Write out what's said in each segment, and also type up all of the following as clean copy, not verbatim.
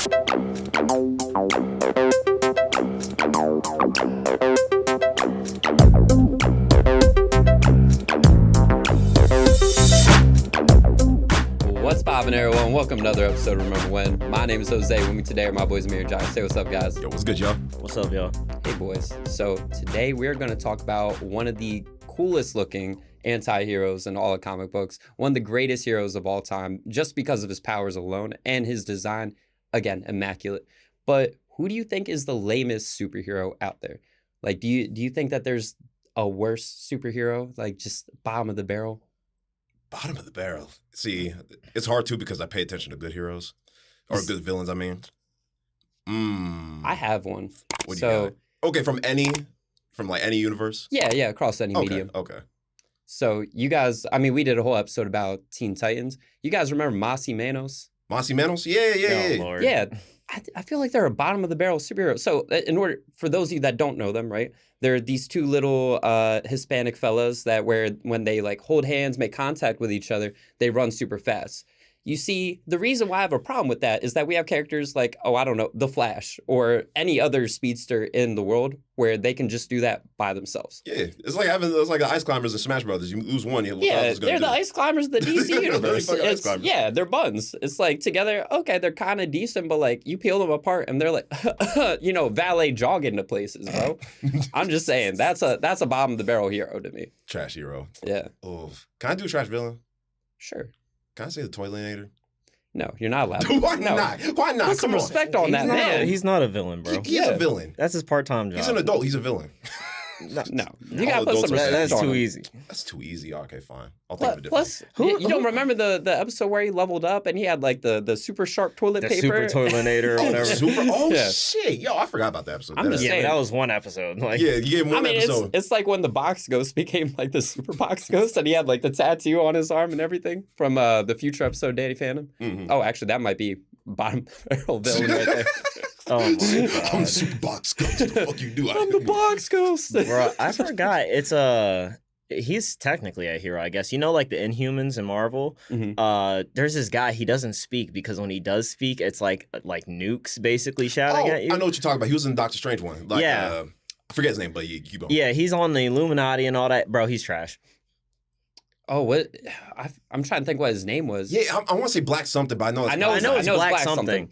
What's poppin', everyone? Welcome to another episode of Remember When. My name is Jose. With me today are my boys Amir and Josh. Say what's up, guys. Yo, what's good, y'all? What's up, y'all? Hey, boys. So today we're going to talk about one of the coolest looking anti-heroes in all of comic books. One of the greatest heroes of all time, just because of his powers alone and his design. Again, immaculate. But who do you think is the lamest superhero out there? Like, do you think that there's a worse superhero? Like, just bottom of the barrel? Bottom of the barrel. See, it's hard too because I pay attention to good heroes or good villains. I mean, I have one. What do you got? Okay, from any universe. Yeah, across any medium. Okay. So you guys, I mean, we did a whole episode about Teen Titans. You guys remember Mossy Manos? Mossy Manos? Yeah. Lord. Yeah, I feel like they're a bottom of the barrel superhero. So in order, for those of you that don't know them, right? They're these two little Hispanic fellas that when they like hold hands, make contact with each other, they run super fast. You see, the reason why I have a problem with that is that we have characters like, I don't know, The Flash or any other speedster in the world where they can just do that by themselves. Yeah, it's like the Ice Climbers in Smash Brothers. You lose one, they're the Ice Climbers of the DC universe. Yeah, they're buns. It's like together, okay, they're kind of decent, but like you peel them apart and they're like, valet jogging to places, bro. I'm just saying, that's a bottom of the barrel hero to me. Trash hero. Yeah. Oh, can I do a trash villain? Sure. Can I say the Toilinator? No, you're not allowed. Why not? Why not? Put some respect on that man. He's not a villain, bro. He's a villain. That's his part-time job. He's an adult. He's a villain. No. You gotta put some respect That's on too him. easy. That's too easy. Okay, fine. I'll think of a different. Plus, you don't remember the episode where he leveled up and he had like the super sharp toilet The paper? super toilinator or whatever. Yeah. Shit. Yo, I forgot about that episode. I'm just saying. That was one episode. Like, Yeah, you gave him one episode. It's like when the box ghost became like the super box ghost and he had like the tattoo on his arm and everything from the future episode Danny Phantom. Mm-hmm. Oh, actually, that might be bottom barrel villain right there. Oh my God. I'm the super box ghost. What the fuck you do? I'm the box ghost. Bro, I forgot. It's he's technically a hero, I guess. You know, like the Inhumans in Marvel. Mhm. There's this guy. He doesn't speak because when he does speak, it's like nukes basically shouting at you. I know what you're talking about. He was in the Doctor Strange one. Like, Yeah. I forget his name, but you keep going. Yeah, he's on the Illuminati and all that. Bro, he's trash. Oh, what? I'm trying to think what his name was. Yeah, I want to say Black something, but I know it's Black something.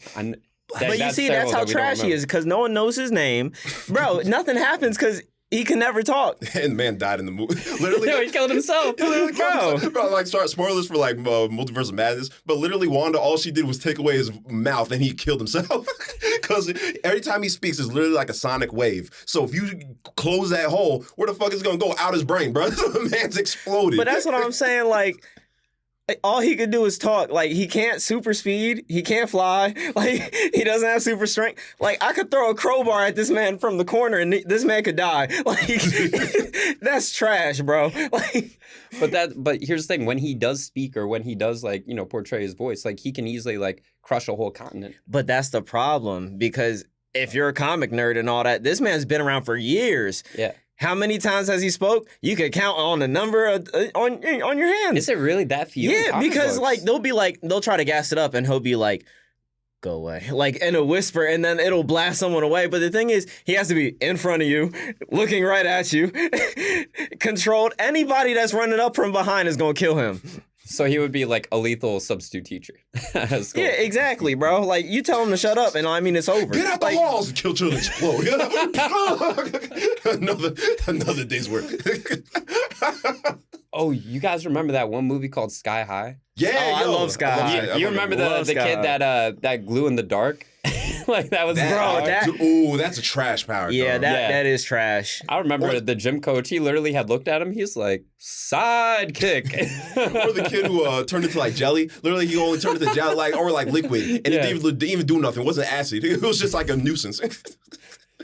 But you see, that's how trash he is because no one knows his name. Bro, nothing happens because he can never talk. And the man died in the movie. Literally. No, he killed himself. He literally killed himself. Bro, like, start spoilers for like Multiverse of Madness, but literally Wanda, all she did was take away his mouth and he killed himself. Because every time he speaks, it's literally like a sonic wave. So if you close that hole, where the fuck is it going to go? Out his brain, bro. The man's exploded. But that's what I'm saying, like, all he could do is talk. Like, he can't super speed. He can't fly. Like, he doesn't have super strength. Like, I could throw a crowbar at this man from the corner and this man could die. Like, that's trash, bro. Like, But here's the thing: when he does speak or when he does portray his voice, like he can easily like crush a whole continent. but that's the problem because if you're a comic nerd and all that, this man's been around for years. Yeah. How many times has he spoke? You could count on the number on your hands. Is it really that few? in Yeah, comic because books? they'll try to gas it up and he'll be like, go away. Like in a whisper, and then it'll blast someone away. But the thing is, he has to be in front of you, looking right at you, controlled. Anybody that's running up from behind is gonna kill him. So he would be like a lethal substitute teacher. At school. Yeah, exactly, bro. Like you tell him to shut up, and I mean it's over. Get out the halls and kill children explode. another day's work. Oh, you guys remember that one movie called Sky High? Yeah, I love Sky High. You remember the kid that glue in the dark? Like that was that's a trash power. Yeah, dog. that is trash. I remember the gym coach. He literally had looked at him. He's like sidekick. Or the kid who turned into like jelly. Literally, he only turned into jelly, or liquid, and it didn't even do nothing. It wasn't acid. It was just like a nuisance.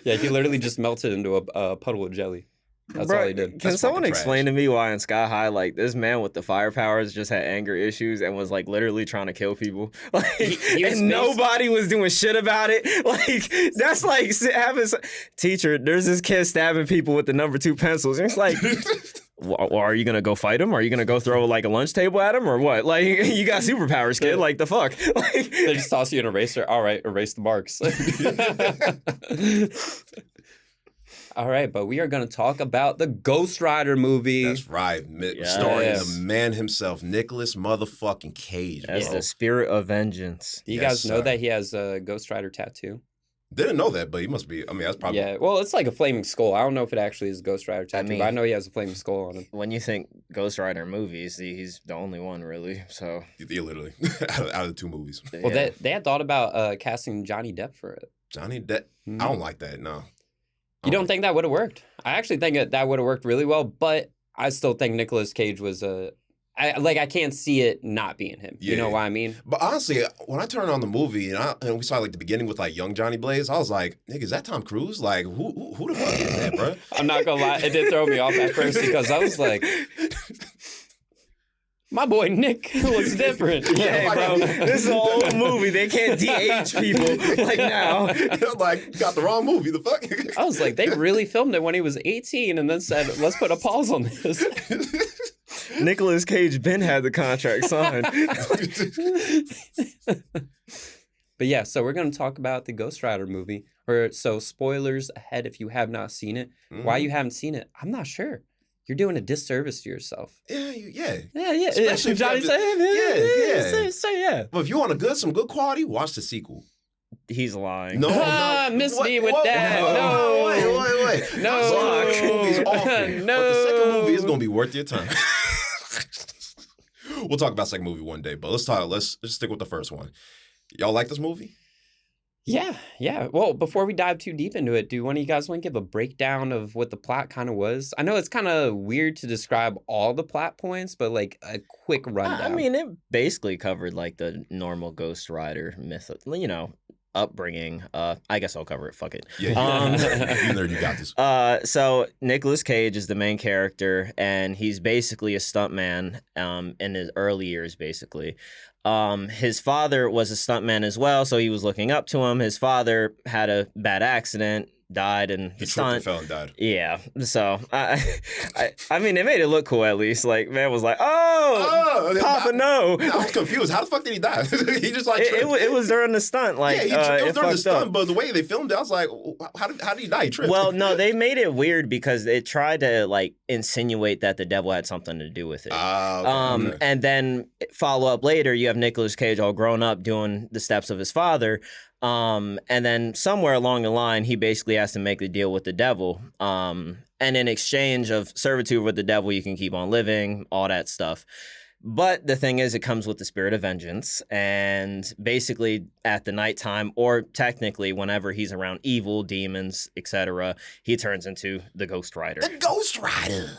Yeah, he literally just melted into a puddle of jelly. That's all he did. Can someone explain to me why in Sky High, like, this man with the fire powers just had anger issues and was, like, literally trying to kill people? Like, and nobody was doing shit about it? Like, that's like having... Teacher, there's this kid stabbing people with the number 2 pencils. And it's like... Or are you gonna go fight him? Are you gonna go throw like a lunch table at him or what? Like you got superpowers, kid. Like the fuck. Like They just toss you an eraser. All right, erase the marks. All right, but we are going to talk about the Ghost Rider movie. That's right. Starring the man himself, Nicolas motherfucking Cage. That's bro. the spirit of vengeance. Do you guys know that he has a Ghost Rider tattoo? Didn't know that, but he must be. I mean, that's probably. Yeah, well, it's like a flaming skull. I don't know if it actually is a Ghost Rider tattoo, but I know he has a flaming skull on him. When you think Ghost Rider movies, he's the only one really. So Yeah, literally out of the two movies. Well, they had thought about casting Johnny Depp for it. Johnny Depp. I don't like that. No. You don't think that would have worked? I actually think that would have worked really well, but I still think Nicolas Cage was I can't see it not being him. Yeah. You know what I mean? But honestly, when I turned on the movie and we saw like the beginning with like young Johnny Blaze, I was like, nigga, is that Tom Cruise? Like, who the fuck is that, bro? I'm not gonna lie, it did throw me off at first because I was like, my boy Nick looks different. Hey, bro, this is an old movie. They can't DH people like now. Like, got the wrong movie. The fuck? I was like, they really filmed it when he was 18 and then said, let's put a pause on this. Nicolas Cage Ben had the contract signed. But yeah, so we're going to talk about the Ghost Rider movie. So spoilers ahead if you have not seen it. Why you haven't seen it, I'm not sure. You're doing a disservice to yourself. Yeah. Especially Johnny saying, yeah. But if you want some good quality, watch the sequel. He's lying. No, miss me with that. No. Wait. No. The second movie is awful. No. But the second movie is going to be worth your time. We'll talk about second movie one day, but let's stick with the first one. Y'all like this movie? Yeah. Well, before we dive too deep into it, do one of you guys want to give a breakdown of what the plot kind of was? I know it's kind of weird to describe all the plot points, but like a quick rundown. I mean, it basically covered like the normal Ghost Rider myth, upbringing. I guess I'll cover it. Fuck it. Yeah, you nerd, you got this. So Nicolas Cage is the main character, and he's basically a stuntman in his early years, basically. His father was a stuntman as well, so he was looking up to him. His father had a bad accident, died, and He tripped and fell and died. Yeah, so I mean, they made it look cool at least. Like, man was like, Papa, no. I was confused. How the fuck did he die? He just like tripped. It was during the stunt. Like, it was during the stunt, up. but the way they filmed it, I was like, how did he die? He tripped. Well, no, they made it weird because it tried to like insinuate that the devil had something to do with it. Okay. And then follow up later, you have Nicolas Cage all grown up doing the steps of his father. And then somewhere along the line, he basically has to make the deal with the devil. And in exchange of servitude with the devil, you can keep on living, all that stuff. But the thing is, it comes with the spirit of vengeance. And basically at the nighttime, or technically whenever he's around evil, demons, etc., he turns into the Ghost Rider. The Ghost Rider!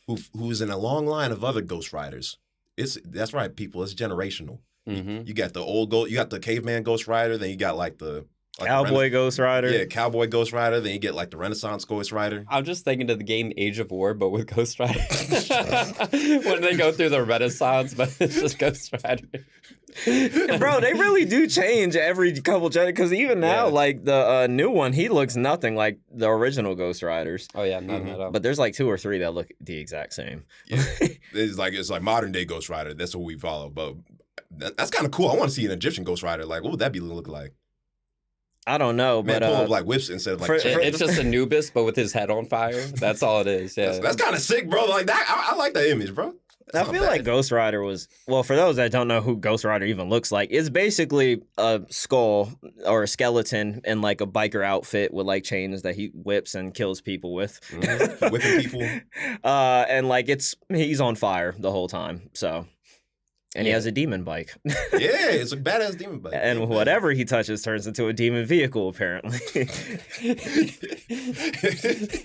Who's in a long line of other Ghost Riders. That's right, people. It's generational. Mm-hmm. You got the you got the caveman Ghost Rider, then you got like the Cowboy Ghost Rider. Yeah, Cowboy Ghost Rider, then you get like the Renaissance Ghost Rider. I'm just thinking of the game Age of War, but with Ghost Rider. When they go through the Renaissance, but it's just Ghost Rider. Bro, they really do change every couple generations. Because even now, like the new one, he looks nothing like the original Ghost Riders. Oh yeah, not at all. But there's like 2 or 3 that look the exact same. Yeah, it's like modern day Ghost Rider. That's what we follow. But that's kind of cool. I want to see an Egyptian Ghost Rider. Like, what would that be look like? I don't know, Man, but pull up like whips instead of like. It's just Anubis, but with his head on fire. That's all it is. Yeah, that's kind of sick, bro. Like that, I like that image, bro. I feel like Ghost Rider was, well, for those that don't know who Ghost Rider even looks like, it's basically a skull or a skeleton in like a biker outfit with like chains that he whips and kills people with. Mm-hmm. Whipping people. And like he's on fire the whole time, so. And he has a demon bike. Yeah, it's a badass demon bike. And whatever he touches turns into a demon vehicle, apparently.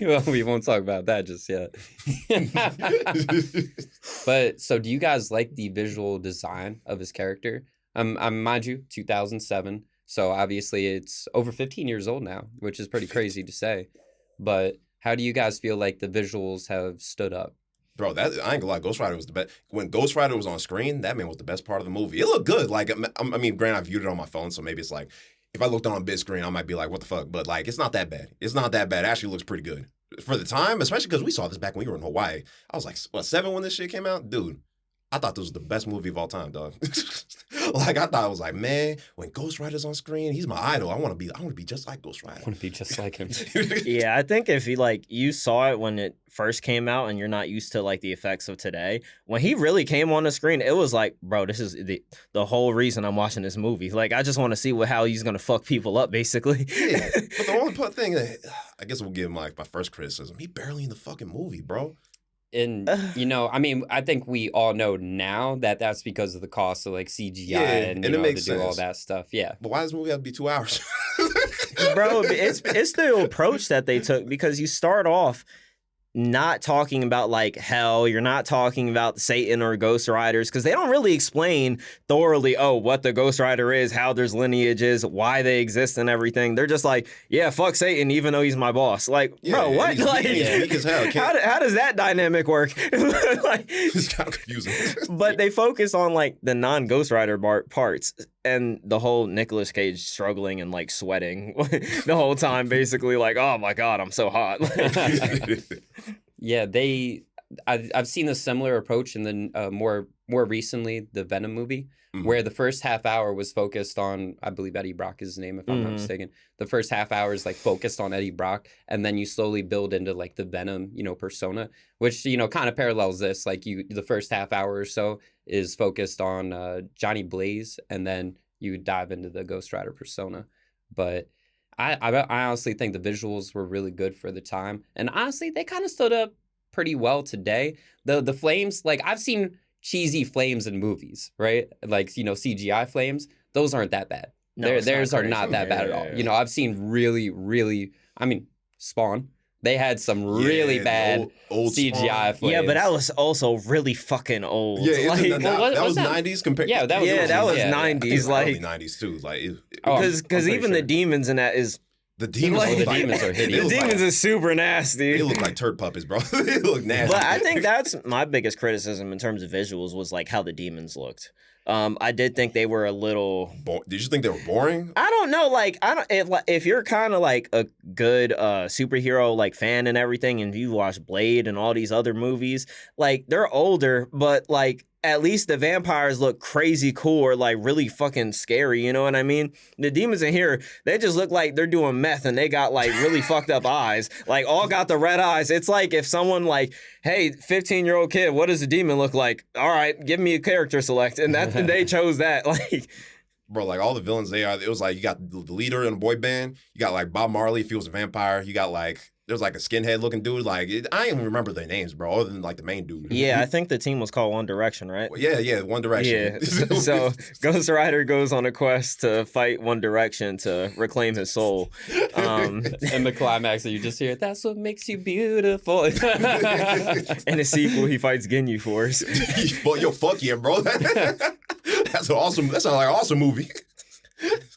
Well, we won't talk about that just yet. But so do you guys like the visual design of his character? Mind you, 2007. So obviously it's over 15 years old now, which is pretty crazy to say. But how do you guys feel like the visuals have stood up? Bro, I ain't gonna lie, Ghost Rider was the best. When Ghost Rider was on screen, that man was the best part of the movie. It looked good. Like, I mean, granted, I viewed it on my phone, so maybe it's like, if I looked on a big screen, I might be like, what the fuck? But like, it's not that bad. It's not that bad. It actually looks pretty good. for the time, especially because we saw this back when we were in Hawaii. I was like, what, 7 when this shit came out? Dude, I thought this was the best movie of all time, dog. Like, I thought it was like, man, when Ghost Rider's on screen, he's my idol. I want to be just like Ghost Rider. I want to be just like him. Yeah, I think if you saw it when it first came out and you're not used to like the effects of today, when he really came on the screen, it was like, bro, this is the whole reason I'm watching this movie. Like, I just want to see how he's gonna fuck people up, basically. Yeah, but the only thing that I guess we'll give him like my first criticism, he barely in the fucking movie, bro. And, you know, I mean, I think we all know now that that's because of the cost of like CGI and you it know, makes to do all sense. that stuff. Yeah. But why does this movie have to be 2 hours? Bro, it's the approach that they took, because you start off not talking about like hell, you're not talking about Satan or Ghost Riders, because they don't really explain thoroughly, what the Ghost Rider is, how there's lineages, why they exist and everything. They're just like, yeah, fuck Satan, even though he's my boss. Like, bro, what? He's Like, weak as hell. how does that dynamic work? Like, It's kind of confusing. but they focus on like the non-Ghost Rider parts, and the whole Nicolas Cage struggling and like sweating the whole time, basically like, oh my god, I'm so hot. Yeah, I've seen a similar approach in the more recently, the Venom movie, where the first half hour was focused on, I believe Eddie Brock is his name, if I'm not mistaken. The first half hour is like focused on Eddie Brock, and then you slowly build into like the Venom, you know, persona, which, you know, kind of parallels this. Like the first half hour or so is focused on Johnny Blaze, and then you dive into the Ghost Rider persona. But I honestly think the visuals were really good for the time, and honestly, they kind of stood up pretty well today. The flames, like I've seen cheesy flames in movies, right? Like, you know, CGI flames. Those aren't that bad. No, Theirs are crazy. not that bad at all. You know, I've seen really, really. I mean, Spawn. They had some really bad old CGI flames. Yeah, but that was also really fucking old. Yeah, like, that was 90s compared. Yeah, that was 90s. Like, early 90s too. Like, because even the demons in that is. the demons, Like, the demons are hideous. The demons are super nasty. They look like turd puppies, bro. They look nasty. But I think that's my biggest criticism in terms of visuals was like how the demons looked. I did think they were a little. Did you think they were boring? I don't know. Like, I don't. If you're kind of like a good superhero like fan and everything, and you watch Blade and all these other movies, like they're older, but like at least the vampires look crazy cool or like really fucking scary. You know what I mean? The demons in here, they just look like they're doing meth and they got like really fucked up eyes. Like all got the red eyes. It's like if someone like, hey, 15-year-old kid, what does a demon look like? All right, give me a character select, and they chose that. Like. Bro, like all the villains it was like you got the leader in a boy band, you got like Bob Marley if he was a vampire, you got like there's like a skinhead looking dude, like I don't even remember their names, bro, other than like the main dude. Yeah, I think the team was called One Direction, right? Yeah, One Direction. Yeah, so Ghost Rider goes on a quest to fight One Direction to reclaim his soul. And the climax that you just hear, that's what makes you beautiful. In the sequel, he fights Ginyu Force. Yo, fuck yeah, bro. That's like an awesome movie.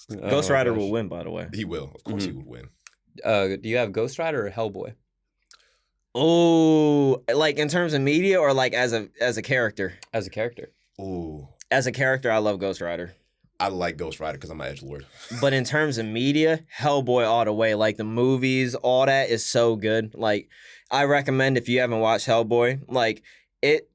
Ghost Rider will win, by the way. He will. Of course he would win. Do you have Ghost Rider or Hellboy? Oh, like in terms of media or like as a character? As a character. Ooh. As a character, I love Ghost Rider. I like Ghost Rider because I'm an edgelord. But in terms of media, Hellboy all the way. Like the movies, all that is so good. Like I recommend if you haven't watched Hellboy, like it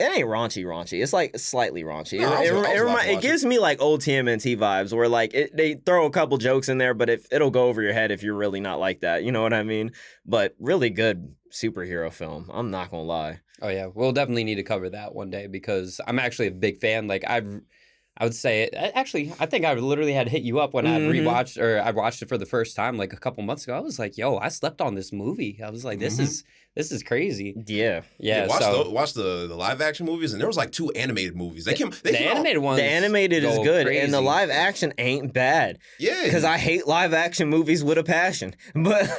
ain't raunchy. It's like slightly raunchy. No, It gives me like old TMNT vibes where like they throw a couple jokes in there, but it'll go over your head if you're really not like that. You know what I mean? But really good superhero film. I'm not gonna lie. Oh yeah, we'll definitely need to cover that one day because I'm actually a big fan. Like I would say, actually, I think I literally had hit you up when I rewatched or I watched it for the first time like a couple months ago. I was like, yo, I slept on this movie. I was like, this is crazy. Yeah. Watch the live action movies, and there was like 2 animated movies. The animated ones. The animated is good, crazy. and the live action ain't bad. Yeah. Because I hate live action movies with a passion. But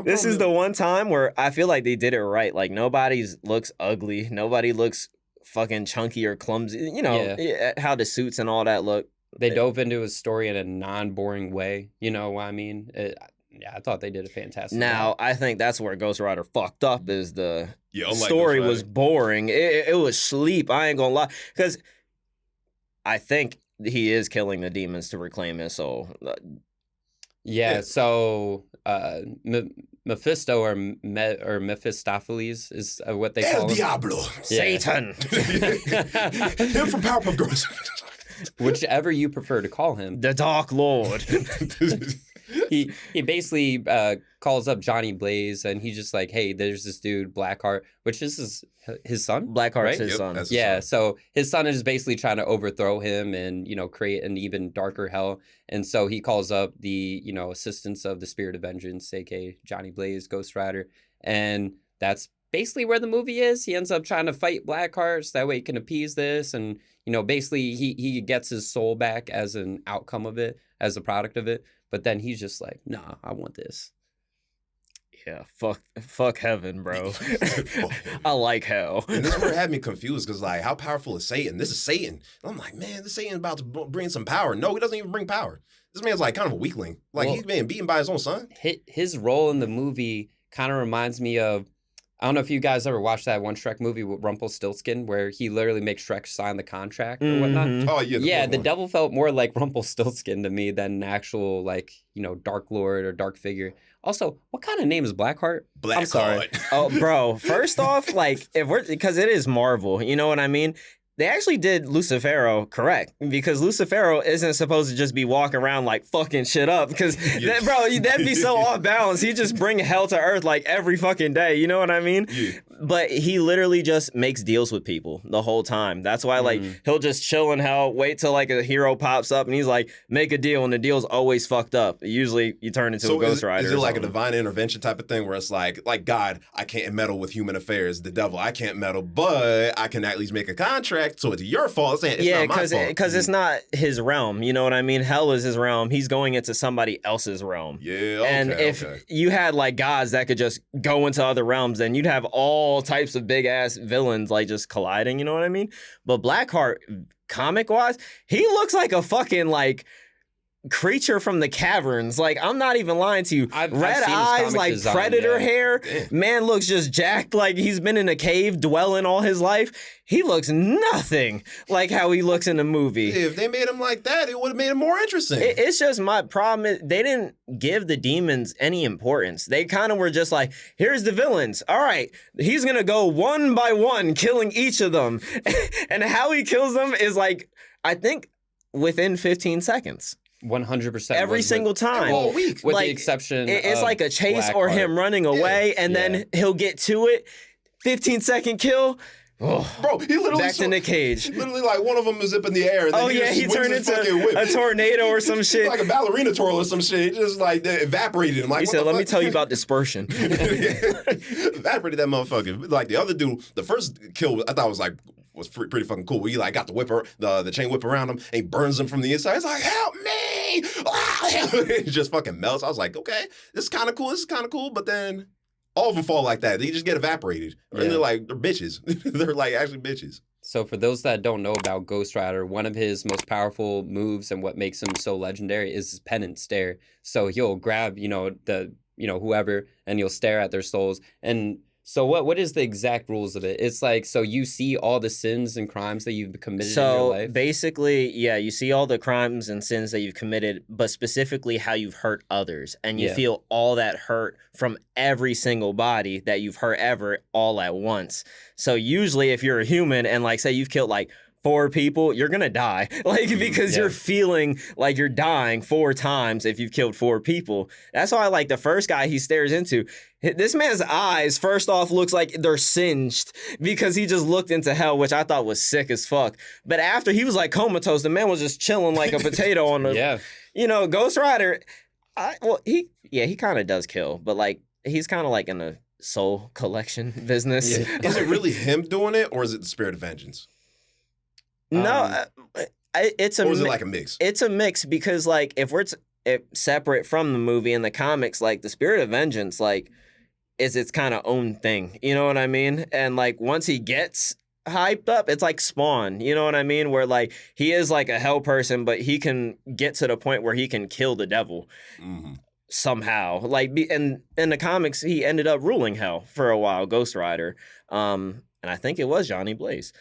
this is the one time where I feel like they did it right. Like nobody looks ugly. Nobody looks fucking chunky or clumsy. You know, how the suits and all that look. They dove into his story in a non-boring way. You know what I mean? I thought they did a fantastic job. I think that's where Ghost Rider fucked up is the unlike story Ghost Rider. was boring. It was sleep. I ain't gonna lie. Because I think he is killing the demons to reclaim his soul. Yeah, so Mephisto or Mephistopheles is what they El call him. Diablo. Satan. Him from Powerpuff Girls. Whichever you prefer to call him. The Dark Lord. He basically calls up Johnny Blaze, and he's just like, hey, there's this dude Blackheart, which is his son. Blackheart's right? his Yep, son. that's his Yeah, son. so his son is basically trying to overthrow him and, create an even darker hell. And so he calls up the, assistants of the Spirit of Vengeance, aka Johnny Blaze, Ghost Rider. And that's basically where the movie is. He ends up trying to fight Blackheart so that way he can appease this. And, basically he gets his soul back as an outcome of it, as a product of it. But then he's just like, nah, I want this. Yeah, fuck heaven, bro. I like hell. And this is where it had me confused because, like, how powerful is Satan? This is Satan. And I'm like, man, this Satan's about to bring some power. No, he doesn't even bring power. This man's like kind of a weakling. Like, he's being beaten by his own son. His role in the movie kind of reminds me of, I don't know if you guys ever watched that one Shrek movie with Rumpelstiltskin where he literally makes Shrek sign the contract or whatnot. Mhm. Oh, yeah. The devil felt more like Rumpelstiltskin to me than an actual, Dark Lord or dark figure. Also, what kind of name is Blackheart? I'm sorry. Oh, bro. First off, because it is Marvel, you know what I mean? They actually did Lucifero correct because Lucifero isn't supposed to just be walking around like fucking shit up because, that'd be so off balance. He just bring hell to earth like every fucking day. You know what I mean? Yeah. But he literally just makes deals with people the whole time. That's why he'll just chill in hell, wait till like a hero pops up and he's like, make a deal, and the deal's always fucked up. Usually you turn into a Ghost Rider. Is it or like a something. divine intervention type of thing where it's like God, I can't meddle with human affairs. The devil, I can't meddle, but I can at least make a contract. So it's your fault. It's not my fault. Because it's not his realm. You know what I mean? Hell is his realm. He's going into somebody else's realm. Yeah, okay, and if you had like gods that could just go into other realms, then you'd have all types of big ass villains like just colliding. You know what I mean? But Blackheart, comic wise, he looks like a fucking like creature from the caverns. Like, I'm not even lying to you. I've Red seen his eyes, comic like design, predator yeah. hair. Damn. Man looks just jacked like he's been in a cave dwelling all his life. He looks nothing like how he looks in the movie. If they made him like that, it would have made him more interesting. It's just my problem is they didn't give the demons any importance. They kind of were just like, here's the villains. All right, he's going to go one by one, killing each of them. And how he kills them is like, I think within 15 seconds. 100%. Every single time. all week. With like, the exception It's of like a chase or Blackheart. him running away, and then he'll get to it. 15-second kill. Oh, Bro, he literally back to Nick Cage. Literally, like, one of them is up in the air. And then Oh, he he just swings turned his into fucking whip. a tornado or some shit. Like a ballerina twirl or some shit. It just like they evaporated him. Like, He what said, the let me fuck? tell you about dispersion. Evaporated that motherfucker. Like the other dude, the first kill I thought was pretty fucking cool. Where he like got the whipper, the chain whip around him, and he burns him from the inside. It's like, help me! It just fucking melts. I was like, okay, this is kind of cool. But then all of them fall like that. They just get evaporated. And Yeah. they're bitches. They're like actually bitches. So for those that don't know about Ghost Rider, one of his most powerful moves and what makes him so legendary is his penance stare. So he'll grab, whoever, and you'll stare at their souls. And so what is the exact rules of it? It's like, so you see all the sins and crimes that you've committed in your So life? basically, yeah, you see all the crimes and sins that you've committed, but specifically how you've hurt others. And you Yeah. feel all that hurt from every single body that you've hurt ever all at once. So usually if you're a human and like say you've killed like 4 people, you're gonna die. Like because Yeah. you're feeling like you're dying 4 times if you've killed 4 people. That's why like the first guy he stares into, this man's eyes first off looks like they're singed because he just looked into hell, which I thought was sick as fuck. But after he was like comatose, the man was just chilling like a potato on the Yeah. Ghost Rider. He kind of does kill, but like he's kind of like in a soul collection business. Yeah. Is it really him doing it, or is it the spirit of vengeance? No, it's a Or is it mi- like a mix? it's a mix because like if separate from the movie and the comics, like the Spirit of Vengeance like is its kind of own thing. You know what I mean? And like once he gets hyped up, it's like Spawn. You know what I mean? Where like he is like a hell person, but he can get to the point where he can kill the devil Mhm. somehow. Like and in the comics, he ended up ruling hell for a while, Ghost Rider. And I think it was Johnny Blaze.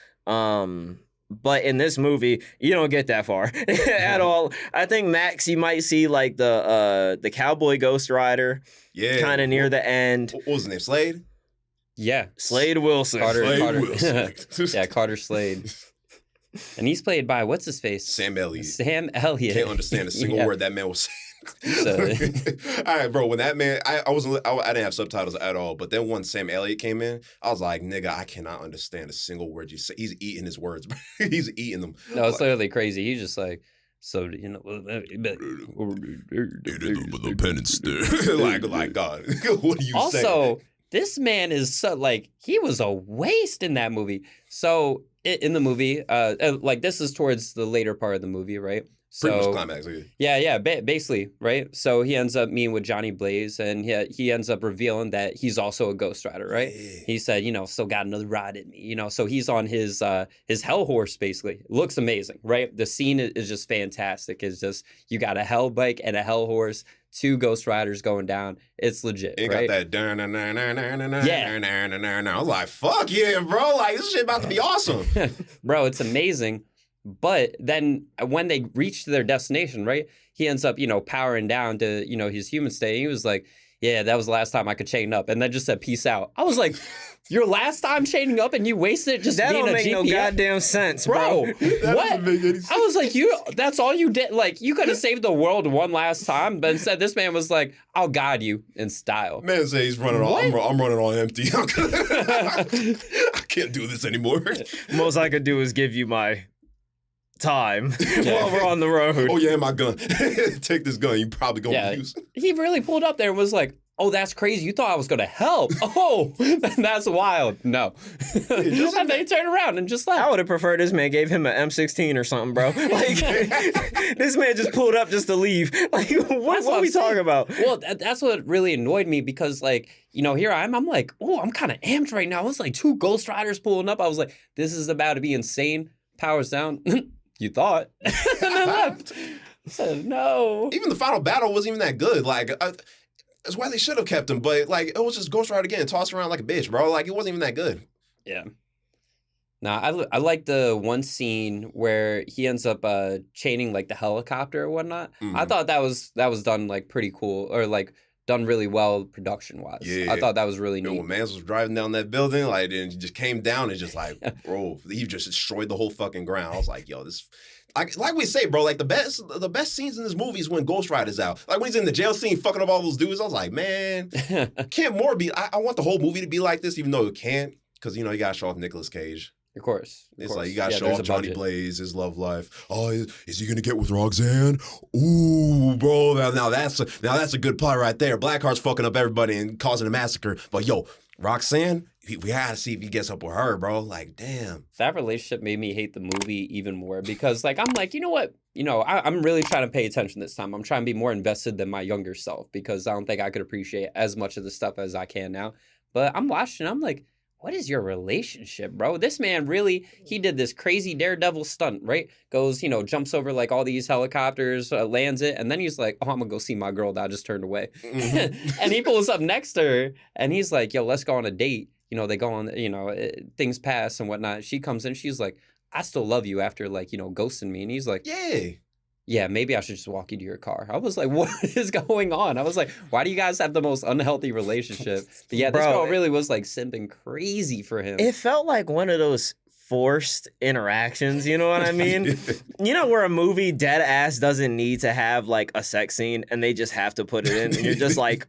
But in this movie, you don't get that far at all. I think max you might see like the cowboy Ghost Rider, Yeah. kind of near the end. What was his name? Slade? Yeah. Slade Wilson. Carter. Slade Wilson. Yeah, Carter Slade. And he's played by what's his face? Sam Elliott. Sam Elliott. Can't understand a single Yeah. word that man was saying. So- All right, bro. When that man, I didn't have subtitles at all. But then when Sam Elliott came in, I was like, nigga, I cannot understand a single word you say. He's eating his words, bro. He's eating them. No, it's literally crazy. He's just like, so you know, With a pen and stick. like God, what are you saying? also, this man is so like he was a waste in that movie. So in the movie, like this is towards the later part of the movie, right? Pretty much So climax. Yeah. yeah, basically, right? So he ends up meeting with Johnny Blaze, and he ends up revealing that he's also a Ghost Rider, right? Yeah. He said, you know, still got another ride in me, you know. So he's on his hell horse, basically. Looks amazing, right? The scene is just fantastic. It's just you got a hell bike and a hell horse, 2 Ghost Riders going down. It's legit, It right? got that. Yeah. I was like, fuck yeah, bro. Like this shit about to be awesome. Bro, it's amazing. But then when they reach their destination, right, he ends up, you know, powering down to, you know, his human state. He was like, yeah, that was the last time I could chain up. And then just said, peace out. I was like, your last time chaining up and you wasted it just That being don't a make GPS? no goddamn sense, Bro, bro. That what? doesn't make any sense. I was like, that's all you did. Like, you could have saved the world one last time. But instead, this man was like, I'll guide you in style. Man say he's running on. I'm running on empty. I can't do this anymore. Most I could do is give you my time while we're on the road. Oh yeah, my gun. Take this gun. You probably gonna use. He really pulled up there and was like, oh, that's crazy. You thought I was going to help. Oh, that's wild. No. And they turned around and just I left. would have preferred this man gave him an M16 or something, bro. Like, this man just pulled up just to leave. Like, what are we talking about? Well, that's what really annoyed me because, like, you know, here I am. I'm like, oh, I'm kind of amped right now. It was like 2 Ghost Riders pulling up. I was like, this is about to be insane. Powers down. You thought. And then left. I said, no. Even the final battle wasn't even that good. Like, that's why they should have kept him. But like, it was just Ghost Rider again, tossed around like a bitch, bro. Like, it wasn't even that good. Yeah. Nah, I like the one scene where he ends up chaining like the helicopter or whatnot. Mhm. I thought that was done like pretty cool or like done really well production wise. Yeah. I thought that was really You know, neat. when Mans was driving down that building, like, and he just came down and just like, bro, he just destroyed the whole fucking ground. I was like, yo, this. Like we say, bro, like the best scenes in this movie is when Ghost Rider's out. Like when he's in the jail scene fucking up all those dudes, I was like, man, can't more be. I want the whole movie to be like this, even though it can't, because you know you gotta show off Nicolas Cage. Of course. It's like you gotta show there's off a Johnny budget. Blaze, his love life. Oh, is he gonna get with Roxanne? Ooh, bro, now that's a good plot right there. Blackheart's fucking up everybody and causing a massacre. But yo, Roxanne, we gotta see if he gets up with her, bro. Like, damn. That relationship made me hate the movie even more because, like, I'm like, you know what? You know, I'm really trying to pay attention this time. I'm trying to be more invested than my younger self because I don't think I could appreciate as much of the stuff as I can now. But I'm watching, I'm like, what is your relationship, bro? This man really, he did this crazy daredevil stunt, right? Goes, you know, jumps over like all these helicopters, lands it, and then he's like, oh, I'm gonna go see my girl that I just turned away. And he pulls up next to her, and he's like, yo, let's go on a date. You know, they go on, you know, things pass and whatnot. She comes in, she's like, I still love you after, like, you know, ghosting me. And he's like, yeah, maybe I should just walk you to your car. I was like, what is going on? I was like, why do you guys have the most unhealthy relationship? But yeah, this girl really was like simping crazy for him. It felt like one of those forced interactions, you know what I mean? You know where a movie dead ass doesn't need to have like a sex scene and they just have to put it in and you're just like,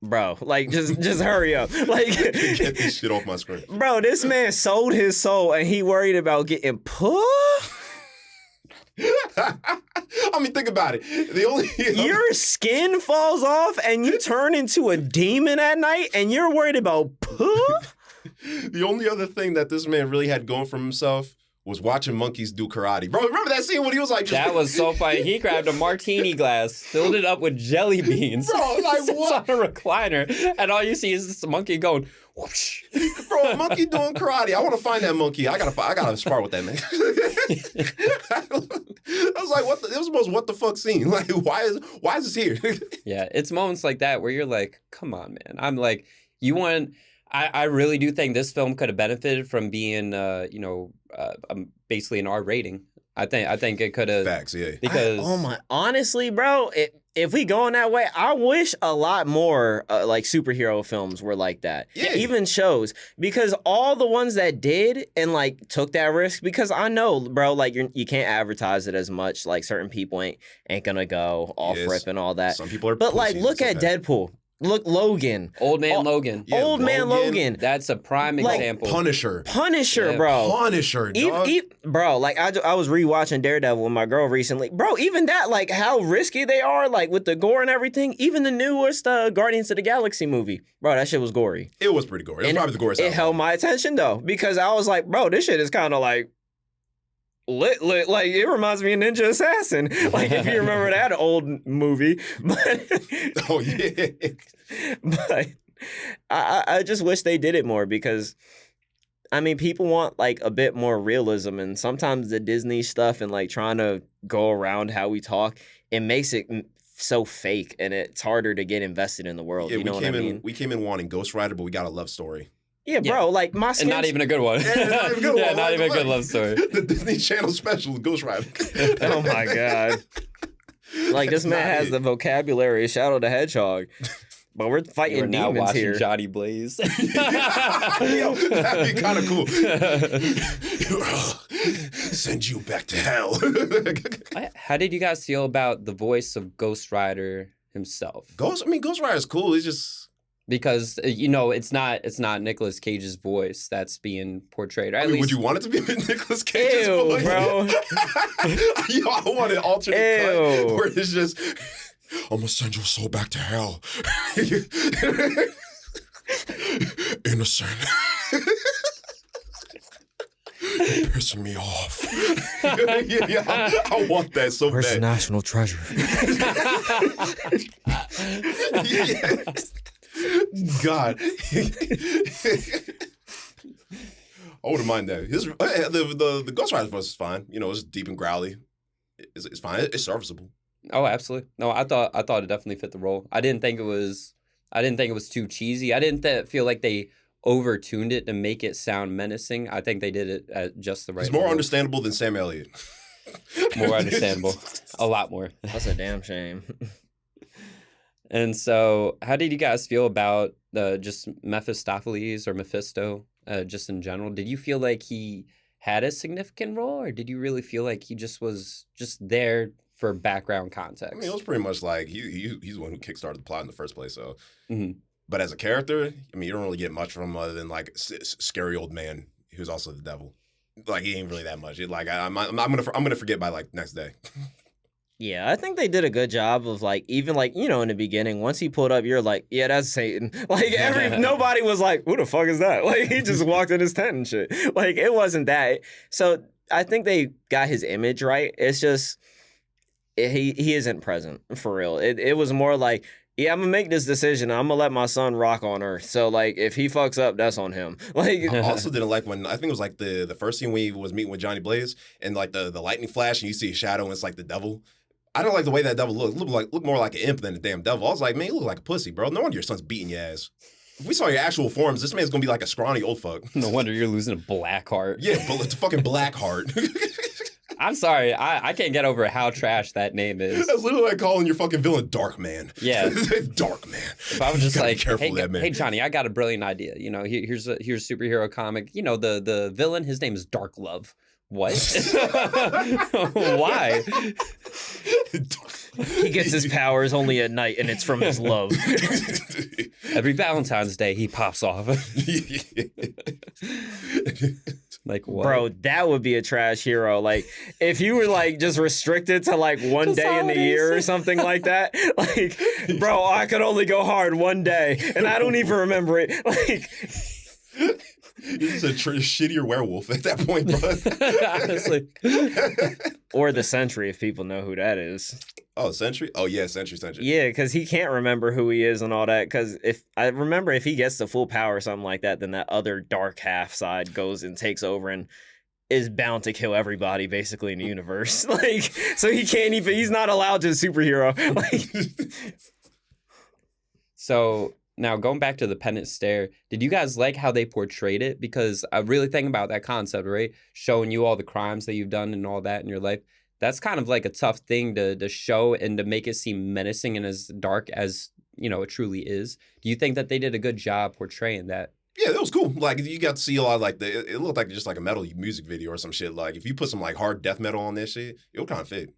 bro, like just hurry up. Like Get this shit off my screen. Bro, this man sold his soul and he worried about getting put. I mean, think about it. The only Your skin falls off and you turn into a demon at night and you're worried about poop? The only other thing that this man really had going for himself was watching monkeys do karate. Bro, remember that scene when he was like... That was so funny. He grabbed a martini glass, filled it up with jelly beans. Bro, like sits what? on a recliner, and all you see is this monkey going, whoosh. Bro, a monkey doing karate. I want to find that monkey. I gotta spar with that man. I was like, what the, it was the most what the fuck scene. Like, why is this here? Yeah, it's moments like that where you're like, come on, man. I'm like, you want... I really do think this film could have benefited from being, basically an R rating. I think it could have Facts, yeah. because Honestly, bro, if we going that way, I wish a lot more like superhero films were like that. Yeah. Even shows, because all the ones that did and like took that risk, because I know, bro, like you can't advertise it as much. Like certain people ain't gonna go off Yes. rip and all that. Some people are But like, pussies look and at stuff. Deadpool. Look, Logan. Old Man Logan. Yeah, Old Man Logan. That's a prime Like, example. Punisher. Punisher, Yeah. bro. Punisher, dog. Bro, like I was rewatching Daredevil with my girl recently. Bro, even that, like how risky they are, like with the gore and everything. Even the newest Guardians of the Galaxy movie, bro, that shit was gory. It was pretty gory. It was And probably the goriest. It held my attention though, because I was like, bro, this shit is kind of like lit. Like it reminds me of Ninja Assassin. Like if you remember that old movie, but Oh yeah. but I just wish they did it more, because I mean, people want like a bit more realism, and sometimes the Disney stuff and like trying to go around how we talk, it makes it so fake, and it's harder to get invested in the world. Yeah, You know what I mean? we came in wanting Ghost Rider, but we got a love story. Yeah, bro. Like my And not even a good one. Yeah, not even a good Yeah, one. not even a good love story. The Disney Channel special, Ghost Rider. Oh my god. Like this man has the vocabulary of Shadow the Hedgehog, but we're You are fighting now demons watching here. Johnny Blaze. Yo, that'd be kind of cool. Send you back to hell. How did you guys feel about the voice of Ghost Rider himself? Ghost Rider is cool. It's just, Because it's not Nicolas Cage's voice that's being portrayed. Or at least would you want it to be Nicolas Cage's Ew, voice? bro. Yo, I want an alternate Ew. cut where it's just, I'm gonna send your soul back to hell. Innocent. You're pissing me off. Yeah, I want that so Where's the bad. national treasure? Yes. God. I wouldn't mind that. The Ghost Rider voice is fine. It's deep and growly. It's fine. It's serviceable. Oh, absolutely. No, I thought it definitely fit the role. I didn't think it was too cheesy. I didn't feel like they overtuned it to make it sound menacing. I think they did it at just the right It's more level. understandable than Sam Elliott. More understandable. A lot more. That's a damn shame. And so, how did you guys feel about just Mephistopheles or Mephisto, just in general? Did you feel like he had a significant role, or did you really feel like he just was just there for background context? I mean, it was pretty much like he's the one who kickstarted the plot in the first place. So, Mhm. But as a character, I mean, you don't really get much from him other than like scary old man who's also the devil. Like he ain't really that much. I'm gonna forget by like next day. Yeah, I think they did a good job of like, even like, in the beginning, once he pulled up, you're like, yeah, that's Satan. Like nobody was like, who the fuck is that? Like he just walked in his tent and shit. Like it wasn't that. So I think they got his image right. It's just, he isn't present for real. It was more like, yeah, I'm gonna make this decision. I'm gonna let my son rock on Earth. So like, if he fucks up, that's on him. Like, I also didn't like when, I think it was like the first scene when he was meeting with Johnny Blaze and like the lightning flash and you see a shadow and it's like the devil. I don't like the way that devil looked. Looked more like an imp than a damn devil. I was like, man, you look like a pussy, bro. No wonder your son's beating your ass. If we saw your actual forms, this man's gonna be like a scrawny old fuck. No wonder you're losing a black heart. Yeah, but it's a fucking black heart. I'm sorry. I can't get over how trash that name is. That's literally like calling your fucking villain Dark Man. Yeah. Dark Man. If I was just Gotta be like, careful hey, of that man. hey, Johnny, I got a brilliant idea. Here's a superhero comic. The villain, his name is Dark Love. What? Why? he gets his powers only at night, and it's from his love. Every Valentine's Day, he pops off. Like, what? Bro, that would be a trash hero. Like, if you were like just restricted to like one Just day in the year or holidays. something like that, like, bro, I could only go hard one day, and I don't even remember it. Like, This is a shittier werewolf at that point, bro. Honestly. or the Sentry, if people know who that is. Oh, Sentry? Oh, yeah, Sentry. Yeah, because he can't remember who he is and all that. Because if he gets the full power or something like that, then that other dark half side goes and takes over and is bound to kill everybody basically in the universe. Like, so he can't even. He's not allowed to superhero. Like, So Now, going back to the pendant stare, did you guys like how they portrayed it? Because I really think about that concept, right? Showing you all the crimes that you've done and all that in your life. That's kind of like a tough thing to show and to make it seem menacing and as dark as, it truly is. Do you think that they did a good job portraying that? Yeah, it was cool. Like you got to see a lot of like it looked like just like a metal music video or some shit. Like if you put some like hard death metal on this shit, it would kind of fit.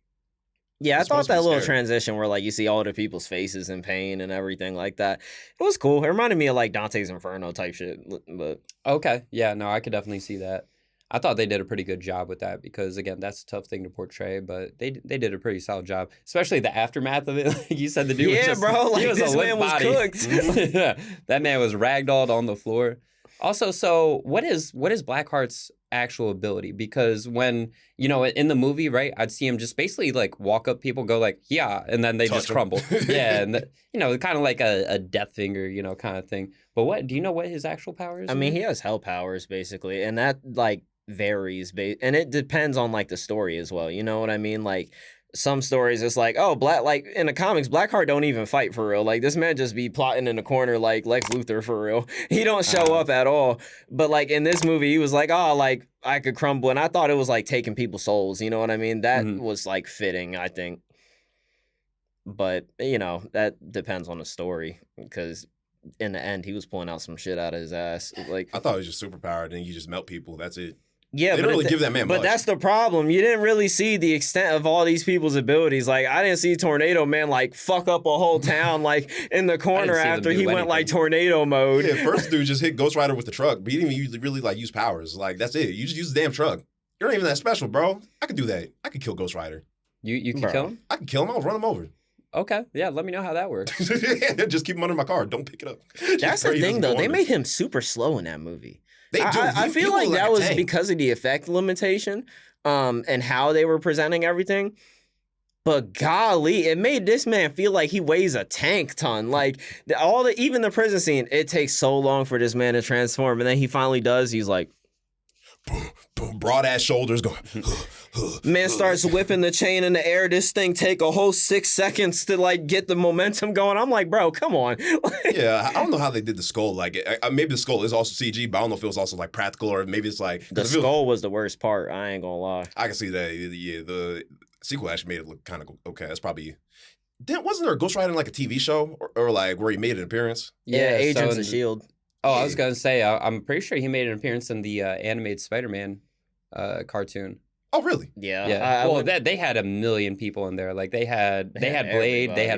Yeah, I It's thought supposed to be that little scary. transition where like you see all the people's faces in pain and everything like that. It was cool. It reminded me of like Dante's Inferno type shit. But Okay. Yeah, no, I could definitely see that. I thought they did a pretty good job with that because again, that's a tough thing to portray, but they did a pretty solid job, especially the aftermath of it. Like you said, the dude was yeah, just bro, he like was this a limp man was body. cooked. Yeah, that man was ragdolled on the floor. Also, so what is Blackheart's actual ability? Because when in the movie, right, I'd see him just basically like walk up people, go like yeah, and then they Touch just 'em. crumble. Yeah, and kind of like a death finger, kind of thing. But what do you know what his actual power is? I mean, he has hell powers basically, and that like varies, and it depends on like the story as well. You know what I mean? Like some stories, it's like, oh, like in the comics, Blackheart don't even fight for real. Like this man just be plotting in the corner like Lex Luthor for real. He don't show up at all. But like in this movie, he was like, oh, like I could crumble, and I thought it was like taking people's souls. You know what I mean? That was like fitting, I think. But that depends on the story because in the end, he was pulling out some shit out of his ass. Like I thought it was just superpowered, and you just melt people. That's it. yeah, They but don't really give that man But much. that's the problem. You didn't really see the extent of all these people's abilities. Like I didn't see Tornado Man like fuck up a whole town like in the corner see them after do he went like anything. tornado mode. Yeah, first dude just hit Ghost Rider with the truck, but he didn't even really like use powers. Like that's it. You just use the damn truck. You're not even that special, bro. I could do that. I could kill Ghost Rider. You can Bro. kill him? I could kill him. I'll run him over. Okay, yeah. Let me know how that works. Just keep him under my car. Don't pick it up. Just That's pray the he thing doesn't though. go They under. made him super slow in that movie. They do. I feel like that was because of the effect limitation, and how they were presenting everything. But golly, it made this man feel like he weighs a tank ton. Like even the prison scene, it takes so long for this man to transform, and then he finally does. He's like, broad ass shoulders going. man starts whipping the chain in the air. This thing take a whole 6 seconds to like get the momentum going. I'm like, bro, come on. Yeah, I don't know how they did the skull. Like, maybe the skull is also CG, but I don't know if it was also like practical or maybe it's like The skull was the worst part. I ain't gonna lie. I can see that. Yeah, the sequel actually made it look kind of okay. That's probably. Wasn't there a Ghost Rider in like a TV show or like where he made an appearance? Yeah, Agents so of Shield. Oh, I was gonna say I'm pretty sure he made an appearance in the animated Spider-Man cartoon. Oh, really? Yeah. Yeah. Well, they had a million people in there. Like they had Blade, they had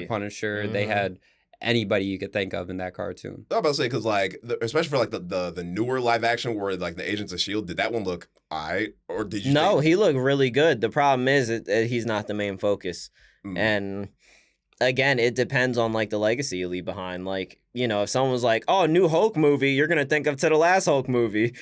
everybody. Punisher, they had anybody you could think of in that cartoon. I was about to say because like especially for like the newer live action where like the Agents of Shield, did that one look alright or did you? No, think, he looked really good. The problem is that he's not the main focus. And again, it depends on like the legacy you leave behind. Like, if someone was like, oh, new Hulk movie, you're gonna think of to the last Hulk movie.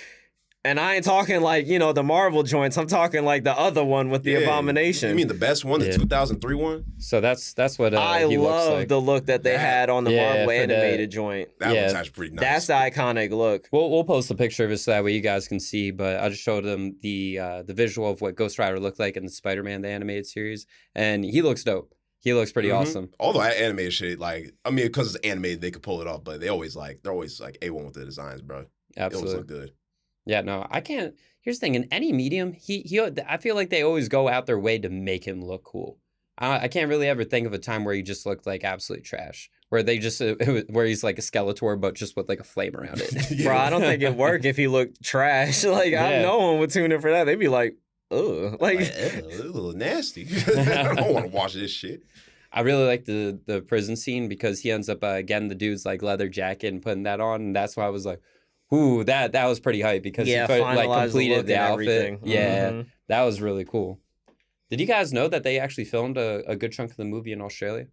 And I ain't talking like, the Marvel joints. I'm talking like the other one with the Abomination. You mean the best one, the Yeah. 2003 one? So that's what I he looks love like. the look that they had on the Yeah, Marvel for the- animated joint. That Yeah. one's actually pretty nice. That's the iconic look. We'll post a picture of it so that way you guys can see. But I just showed them the visual of what Ghost Rider looked like in the Spider-Man the animated series, and he looks dope. He looks pretty awesome. Although I animated shit, like I mean, because it's animated, they could pull it off, but they're always like A1 with the designs, bro. It always Absolutely. look good. Yeah, no, I can't. Here's the thing: in any medium, he I feel like they always go out their way to make him look cool. I can't really ever think of a time where he just looked like absolute trash. Where they just where he's like a Skeletor, but just with like a flame around it. Bro, I don't think it'd work if he looked trash. Like, Yeah. no one would tune in for that. They'd be like, ugh. Like, Ew, a little nasty. I don't want to watch this shit. I really like the prison scene because he ends up getting the dude's like leather jacket and putting that on, and that's why I was like, "Ooh, that was pretty hype," because yeah, he finalize like completed look the and outfit. everything. Yeah, Mhm. that was really cool. Did you guys know that they actually filmed a good chunk of the movie in Australia?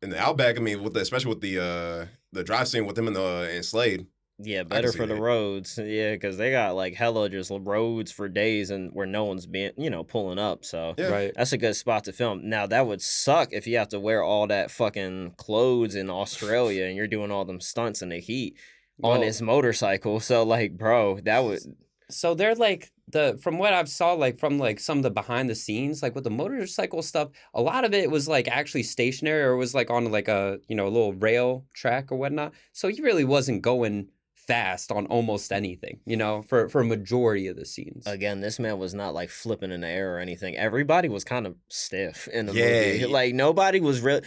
In the Outback, I mean, especially with the drive scene with them in Slade. Yeah, better see for the that. roads. Yeah, because they got like hella just roads for days and where no one's being, pulling up. So Yeah. Right. that's a good spot to film. Now that would suck if you have to wear all that fucking clothes in Australia and you're doing all them stunts in the heat on Well- his motorcycle. So like, bro, that would. So they're like from what I've saw, like from like some of the behind the scenes, like with the motorcycle stuff, a lot of it was like actually stationary or was like on like a a little rail track or whatnot. So he really wasn't going fast on almost anything, for a majority of the scenes. Again, this man was not like flipping in the air or anything. Everybody was kind of stiff in the Yeah, movie. Like nobody was real.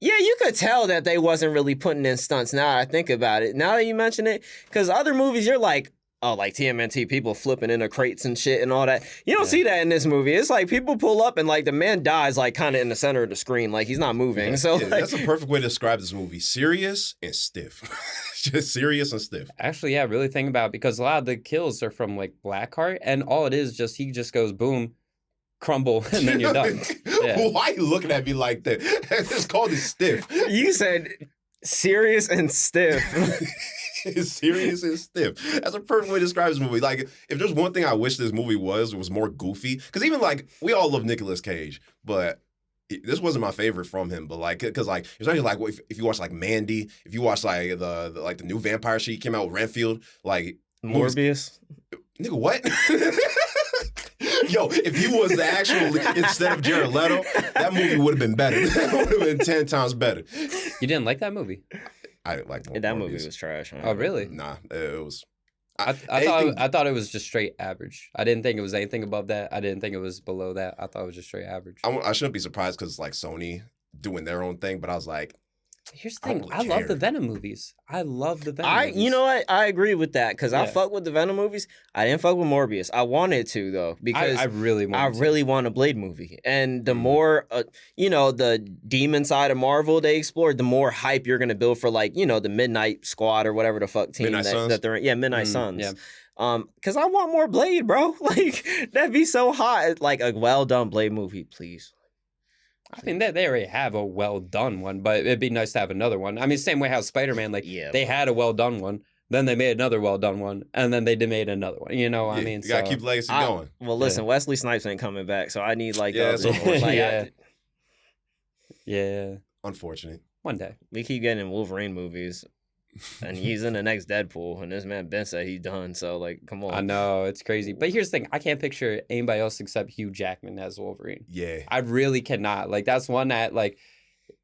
Yeah, you could tell that they wasn't really putting in stunts. Now I think about it. Now that you mention it, because other movies, you're like, oh, like TMNT, people flipping into crates and shit and all that. You don't see that in this movie. It's like people pull up and like the man dies like kind of in the center of the screen, like he's not moving. Yeah. So Yeah, like, that's a perfect way to describe this movie. Serious and stiff. Just serious and stiff. Actually, yeah, really think about it, because a lot of the kills are from like Blackheart, and all it is just he just goes boom, crumble, and then you're done. Yeah. Why are you looking at me like that? It's called it stiff. you said serious and stiff. It's serious and stiff. That's a perfect way to describe this movie. Like, if there's one thing I wish this movie was, it was more goofy. Because even like we all love Nicolas Cage, but this wasn't my favorite from him. But like, because like, especially like if you watch like Mandy, if you watch like the new vampire shit came out with Renfield, like Morbius. nigga, what? Yo, if you was the actual instead of Jared Leto, that movie would have been better. That would have been 10 times better. You didn't like that movie? I didn't like That movie was trash. Man. Oh, really? Nah, it was. I thought it was just straight average. I didn't think it was anything above that. I didn't think it was below that. I thought it was just straight average. I shouldn't be surprised because it's like Sony doing their own thing, but I was like, Here's the I don't thing. really I love care. the Venom movies. I love the Venom movies. You know what? I agree with that because I Yeah. fuck with the Venom movies. I didn't fuck with Morbius. I wanted to though because I really want a Blade movie. And the more, the demon side of Marvel they explored, the more hype you're gonna build for like, the Midnight Squad or whatever the fuck team Midnight Suns? that they're in. Yeah, Midnight Suns. yeah. Because I want more Blade, bro. Like that'd be so hot. Like a well done Blade movie, please. I mean, they already have a well done one, but it'd be nice to have another one. I mean, same way how Spider-Man, like, they had a well done one, then they made another well done one, and then they made another one. You know what I mean? you gotta keep the legacy going. Well, listen, Wesley Snipes ain't coming back, so I need like Yeah, the that's other- unfortunate. like, Yeah. Unfortunate. One day. we keep getting Wolverine movies, and he's in the next Deadpool, and this man Ben said he's done. So like, come on. I know, it's crazy. But here's the thing. I can't picture anybody else except Hugh Jackman as Wolverine. Yeah. I really cannot. Like, that's one that, like,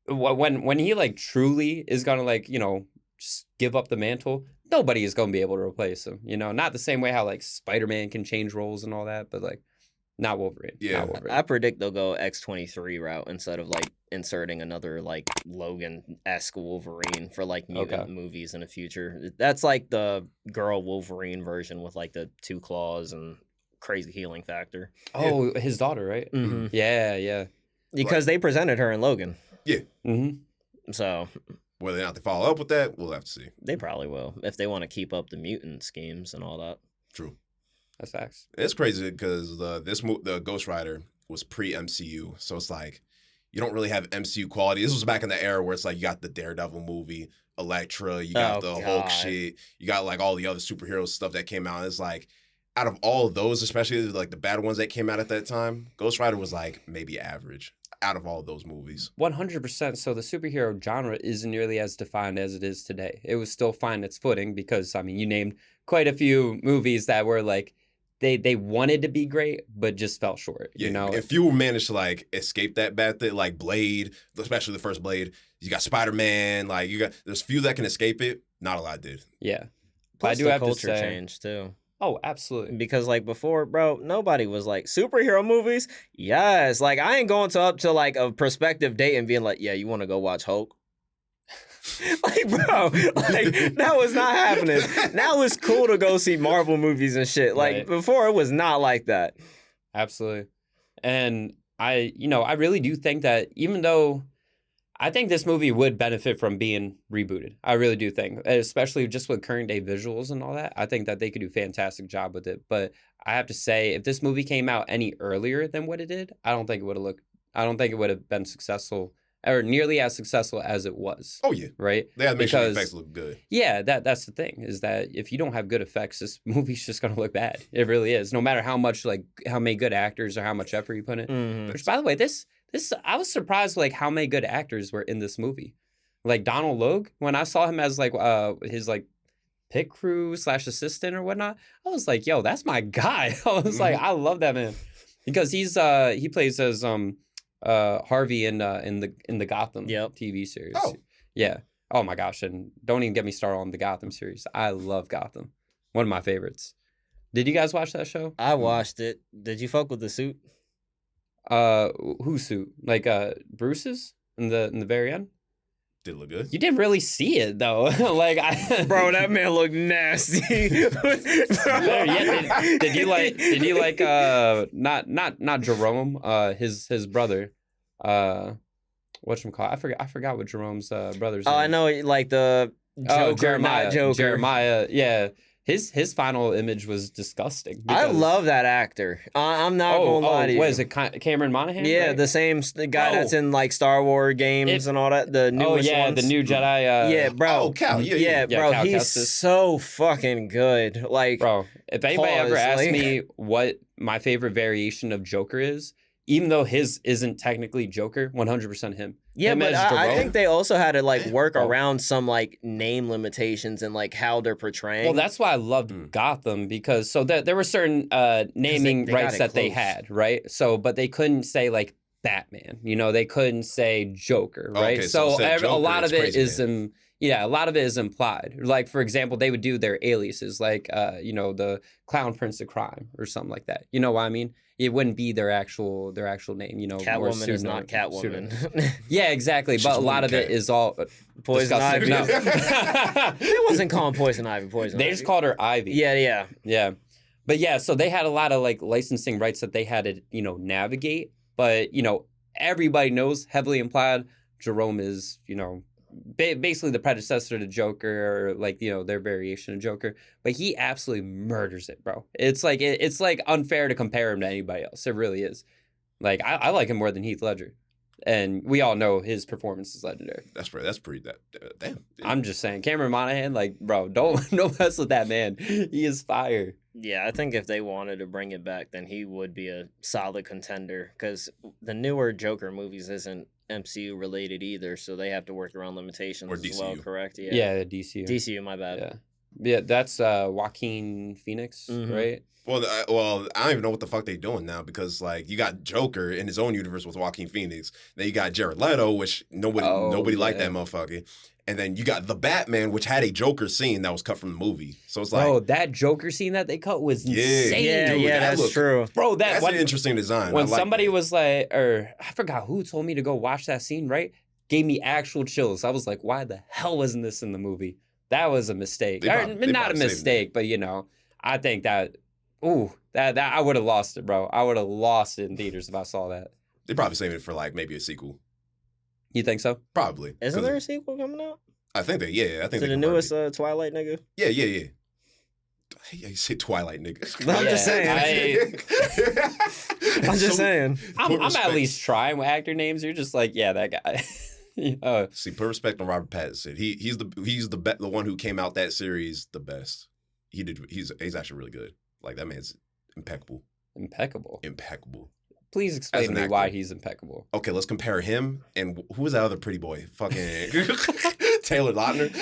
when he, like, truly is going to, like, just give up the mantle, nobody is going to be able to replace him. Not the same way how, like, Spider-Man can change roles and all that, but, like, not Wolverine. Yeah. Not Wolverine. I predict they'll go X-23 route instead of like inserting another like Logan-esque Wolverine for like mutant movies in the future. That's like the girl Wolverine version with like the 2 claws and crazy healing factor. Oh, his daughter, right? Mm-hmm. Yeah. Because they presented her in Logan. Yeah. Mm-hmm. So Whether or not they follow up with that, we'll have to see. they probably will if they want to keep up the mutant schemes and all that. True. That's facts. It's crazy because the Ghost Rider was pre-MCU, so it's like you don't really have MCU quality. This was back in the era where it's like you got the Daredevil movie, Elektra, you got the Hulk shit, you got like all the other superhero stuff that came out. It's like out of all of those, especially like the bad ones that came out at that time, Ghost Rider was like maybe average out of all of those movies. 100%. So the superhero genre isn't nearly as defined as it is today. It was still finding its footing because, I mean, you named quite a few movies that were like, they wanted to be great, but just fell short. Yeah, if you managed to like escape that bad thing, like Blade, especially the first Blade, you got Spider-Man, like there's few that can escape it. Not a lot did. Yeah, but Plus I do the have to culture say, change too. Oh, absolutely. Because like before, bro, nobody was like superhero movies. Yes, like I ain't going up to like a prospective date and being like, yeah, you want to go watch Hulk? Like, bro, like that was not happening. Now it's cool to go see Marvel movies and shit. Like Right. before, it was not like that. Absolutely. And I really do think that even though I think this movie would benefit from being rebooted. I really do think, especially just with current day visuals and all that. I think that they could do a fantastic job with it. But I have to say, if this movie came out any earlier than what it did, I don't think it would have been successful or nearly as successful as it was. Oh yeah, Right? they had to make sure the Because- effects look good. Yeah, that's the thing, is that if you don't have good effects, this movie's just gonna look bad. It really is. No matter how many good actors or how much effort you put in. Mhm. Which, by the way, this I was surprised like how many good actors were in this movie. Like Donald Logue, when I saw him as like his like pit crew / assistant or whatnot. I was like, yo, that's my guy. I was like, I love that man because he plays as Harvey in the Gotham TV series. Oh. Yeah. Oh my gosh, and don't even get me started on the Gotham series. I love Gotham. One of my favorites. Did you guys watch that show? I watched it. Did you fuck with the suit? Whose suit? Like Bruce's in the very end? Did it look good? You didn't really see it though. Like Bro, that man looked nasty. Did you like not Jerome, his brother, whatchamacallit? I forgot what Jerome's brother's name. I know, like the Joker, Jeremiah. not Joker. Jeremiah, yeah. His final image was disgusting. I love that actor. I'm not gonna lie to you. What is it, Cameron Monaghan? Yeah, right? the same guy that's in like Star Wars games and all that. The newest ones. The new Jedi. Yeah, bro. Oh, Cal. Yeah, bro. Cal He's Kestis. so fucking good. Like, Bro, if anybody ever pause, asks like- me what my favorite variation of Joker is, even though his isn't technically Joker, 100% him. yeah, Him but as I Jerome. think they also had to like work Bro. around some like name limitations and like how they're portraying. Well, that's why I loved Gotham because there were certain naming they got rights it that they close. had, right? So, but they couldn't say like Batman, they couldn't say Joker, right? Okay, so instead of a Joker, lot of it's it Crazy is Man. a lot of it is implied. Like for example, they would do their aliases, like the Clown Prince of Crime or something like that. You know what I mean? It wouldn't be their actual name. More Catwoman is pseudo- not Catwoman. Yeah, exactly. She's But a a lot of woman it cat. is all Poison disgusting. Ivy. No. They wasn't calling Poison Ivy Poison They Ivy. just called her Ivy. Yeah. Yeah. But yeah, so they had a lot of like licensing rights that they had to, navigate. But, everybody knows heavily implied Jerome is, basically the predecessor to Joker or like, their variation of Joker. But he absolutely murders it, bro. It's like it's like unfair to compare him to anybody else. It really is. Like I like him more than Heath Ledger. And we all know his performance is legendary. That's pretty. Damn. I'm just saying, Cameron Monaghan, like, bro, don't mess with that man. He is fire. Yeah, I think if they wanted to bring it back, then he would be a solid contender because the newer Joker movies isn't MCU related either, so they have to work around limitations Or as well, DCU. correct? Yeah, DCU. DCU, my bad. Yeah. Yeah, that's Joaquin Phoenix, Mhm. right? Well, I don't even know what the fuck they doing now because like you got Joker in his own universe with Joaquin Phoenix. Then you got Jared Leto, which nobody liked yeah. that motherfucker. And then you got the Batman, which had a Joker scene that was cut from the movie. So it's like, Bro, that Joker scene that they cut was Yeah. insane. Yeah, dude, that that's look- true. Bro, that's when, an interesting design. when I like somebody that. was like, or I forgot who told me to go watch that scene, right? Gave me actual chills. I was like, why the hell wasn't this in the movie? That was a mistake. They probably Not a saved it. mistake, but I think that, that I would have lost it, bro. I would have lost it in theaters if I saw that. They probably saving it for like maybe a sequel. You think so? Probably. Isn't 'Cause there a sequel coming out? I think they. Yeah, I think To they the confirmed newest it. Twilight nigga? Yeah. Yeah, you say Twilight, nigga. I'm just saying. I'm just saying. I'm at respect. least trying with actor names. You're just like, yeah, that guy. See, put respect on Robert Pattinson. He's the one who came out that series the best. He's actually really good. Like that man's impeccable. Impeccable. Please explain to an me actor. why he's impeccable. Okay, let's compare him and who was that other pretty boy? Fucking Taylor Lautner.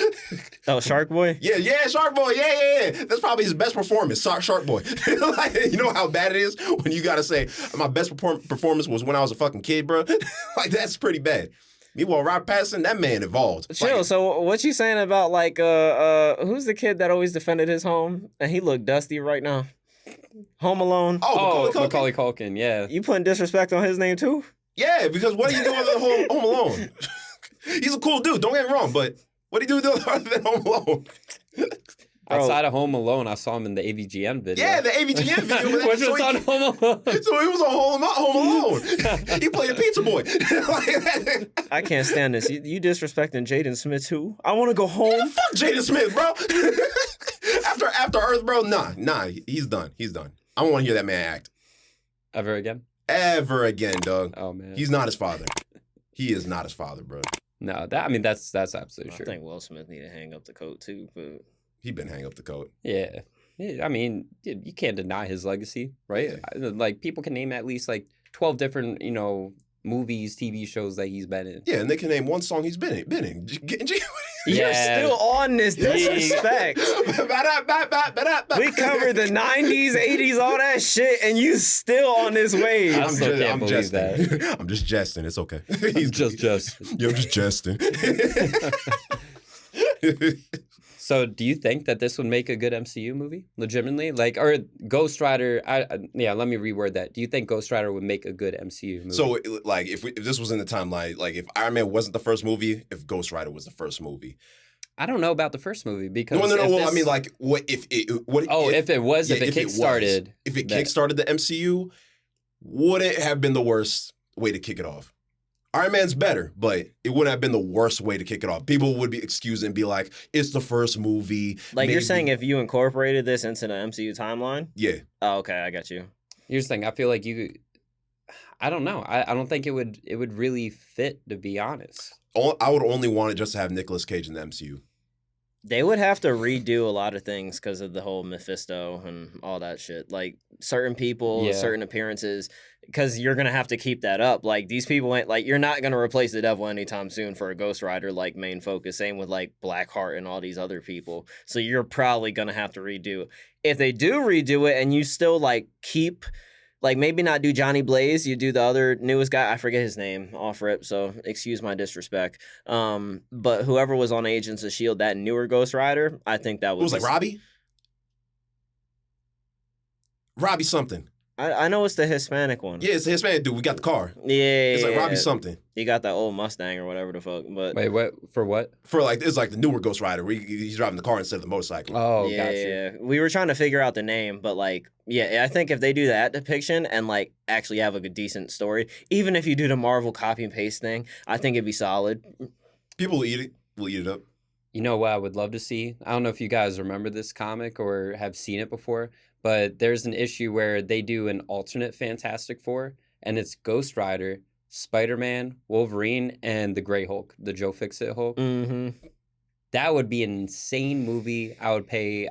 Oh, Shark Boy? Yeah, Shark Boy. Yeah. That's probably his best performance. Shark Boy. Like, you know how bad it is when you gotta say my best performance was when I was a fucking kid, bro. Like that's pretty bad. Meanwhile, Robert Pattinson, that man evolved. Chill. Like, So what you saying about like who's the kid that always defended his home and he looked dusty right now? Home Alone. oh, Macaulay Culkin, yeah. You putting disrespect on his name too? Yeah, because what do you do other than Home Alone? He's a cool dude. Don't get me wrong, but what do you do other than Home Alone? Outside of Home Alone, I saw him in the AVGN video. Yeah, the AVGN video. Which was on Home Alone. So he was on Home Alone. He played a pizza boy. Like, I can't stand this. You disrespecting Jaden Smith too? I want to go home. fuck Jaden Smith, bro. After Earth, bro, nah, he's done. I don't want to hear that man act Ever again? ever again, dog. Oh, man. He's not his father. He is not his father, bro. No, that's absolutely I true. think Will Smith need to hang up the coat too, but He been hang up the coat. Yeah. I mean, you can't deny his legacy, right? Like, people can name at least, like, 12 different, movies, TV shows that he's been in. Yeah, and they can name one song he's been in. You're still on this disrespect. We covered the 90s, 80s, all that shit, and you still on this wave. I still can't believe that. I'm just jesting. It's okay. He's just. Yeah, I'm just jesting. So, do you think that this would make a good MCU movie, legitimately? Like, or Ghost Rider? Let me reword that. Do you think Ghost Rider would make a good MCU movie? So, like, if this was in the timeline, like, if Iron Man wasn't the first movie, if Ghost Rider was the first movie, I don't know about the first movie because no. Well, I mean, like, what if it? If it kickstarted, if it kickstarted the MCU, would it have been the worst way to kick it off? Iron Man's better, but it wouldn't have been the worst way to kick it off. People would be excused and be like, it's the first movie. Like, you're saying if you incorporated this into the MCU timeline? Yeah. Oh, okay, I got you. Here's the thing. I feel like I don't know. I don't think it would really fit, to be honest. I would only want it just to have Nicolas Cage in the MCU. They would have to redo a lot of things because of the whole Mephisto and all that shit. Like, certain people, certain appearances, because you're going to have to keep that up. Like, these people ain't, like, you're not going to replace the devil anytime soon for a Ghost Rider, like, main focus. Same with, like, Blackheart and all these other people. So you're probably going to have to redo. If they do redo it and you still, like, keep... Like, maybe not do Johnny Blaze. You do the other newest guy. I forget his name off rip, so excuse my disrespect. But whoever was on Agents of S.H.I.E.L.D., that newer Ghost Rider, I think that was... It was like Robbie? Robbie something. I know it's the Hispanic one. Yeah, it's the Hispanic dude. We got the car. Yeah. It's like Robbie something. He got that old Mustang or whatever the fuck. But wait, what? For what? For like, it's like the newer Ghost Rider where he's driving the car instead of the motorcycle. Oh, yeah, gotcha. Yeah. We were trying to figure out the name, but like, yeah, I think if they do that depiction and like actually have a good, decent story, even if you do the Marvel copy and paste thing, I think it'd be solid. People will eat it. Will eat it up. You know what I would love to see? I don't know if you guys remember this comic or have seen it before, but there's an issue where they do an alternate Fantastic Four, and it's Ghost Rider, Spider-Man, Wolverine, and the Grey Hulk, the Joe Fix-It Hulk. Mm-hmm. That would be an insane movie. I would pay